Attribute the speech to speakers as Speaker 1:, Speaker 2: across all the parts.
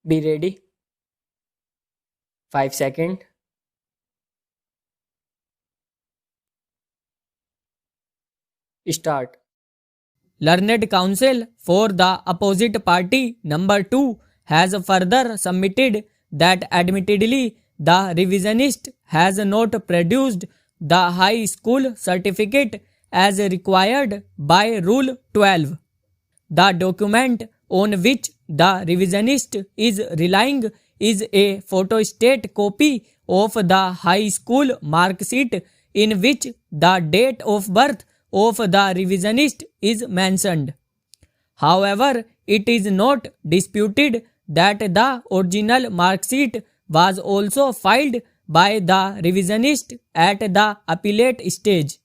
Speaker 1: Be ready. 5 seconds. Start. Learned counsel for the opposite party number 2 has further submitted that admittedly the revisionist has not produced the high school certificate as required by Rule 12. The document on which the revisionist is relying is a photostat copy of the high school mark sheet in which the date of birth of the revisionist is mentioned. However, it is not disputed that the original mark sheet was also filed by the revisionist at the appellate stage.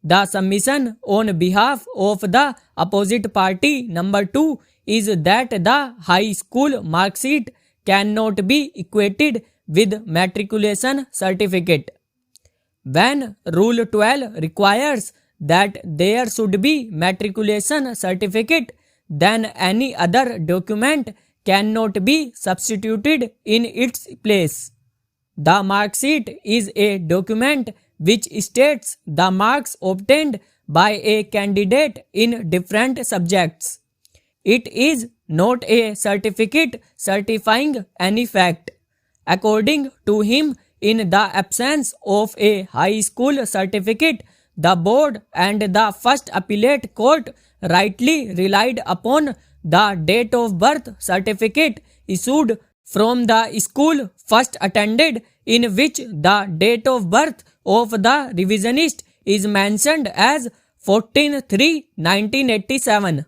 Speaker 1: The submission on behalf of the opposite party number 2 is that the high school mark sheet cannot be equated with matriculation certificate. When Rule 12 requires that there should be matriculation certificate, then any other document cannot be substituted in its place. The mark sheet is a document which states the marks obtained by a candidate in different subjects. It is not a certificate certifying any fact. According to him, in the absence of a high school certificate, the board and the first appellate court rightly relied upon the date of birth certificate issued from the school first attended, in which the date of birth of the revisionist is mentioned as 14/3/1987.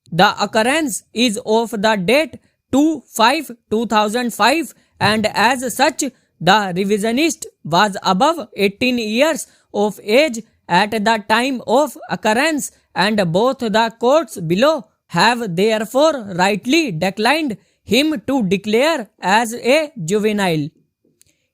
Speaker 1: The occurrence is of the date 2/5/2005, and as such the revisionist was above 18 years of age at the time of occurrence, and both the courts below have therefore rightly declined him to declare as a juvenile.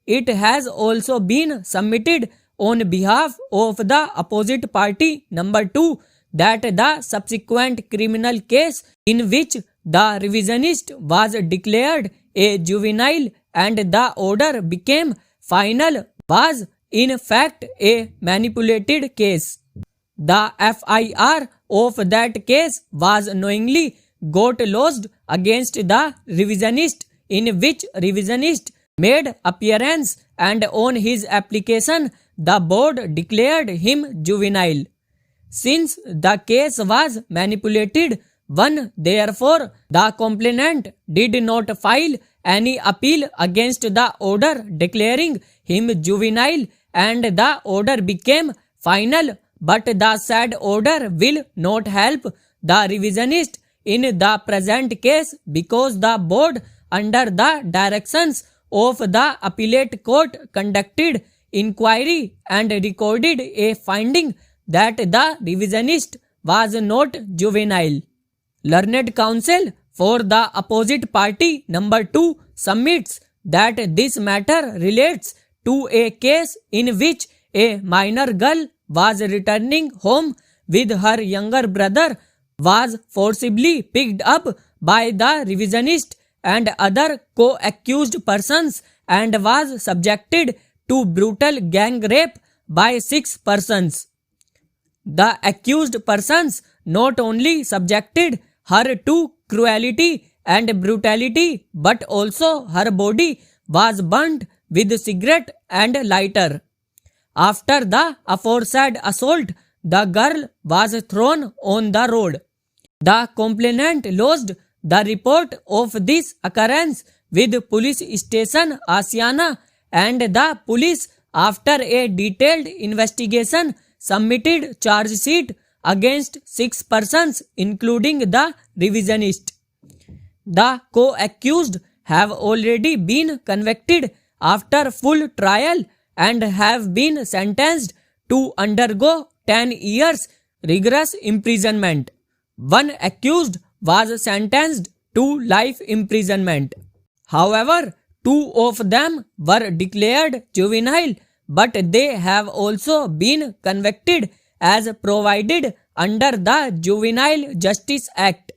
Speaker 1: It has also been submitted on behalf of the opposite party number 2 that the subsequent criminal case in which the revisionist was declared a juvenile and the order became final was in fact a manipulated case. The FIR of that case was knowingly got lodged against the revisionist, in which revisionist made appearance, and on his application the board declared him juvenile. Since the case was manipulated, therefore the complainant did not file any appeal against the order declaring him juvenile, and the order became final, but the said order will not help the revisionist in the present case, because the board, under the directions of the appellate court, conducted inquiry and recorded a finding that the revisionist was not juvenile. Learned counsel for the opposite party number 2 submits that this matter relates to a case in which a minor girl was returning home with her younger brother, was forcibly picked up by the revisionist and other co-accused persons, and was subjected to brutal gang rape by 6 persons. The accused persons not only subjected her to cruelty and brutality, but also her body was burnt with cigarette and lighter. After the aforesaid assault, the girl was thrown on the road. The complainant lodged the report of this occurrence with police station Asiana, and the police, after a detailed investigation, submitted charge sheet against 6 persons, including the revisionist. The co-accused have already been convicted after full trial and have been sentenced to undergo 10 years rigorous imprisonment. One accused was sentenced to life imprisonment. However, 2 of them were declared juvenile, but they have also been convicted as provided under the Juvenile Justice Act.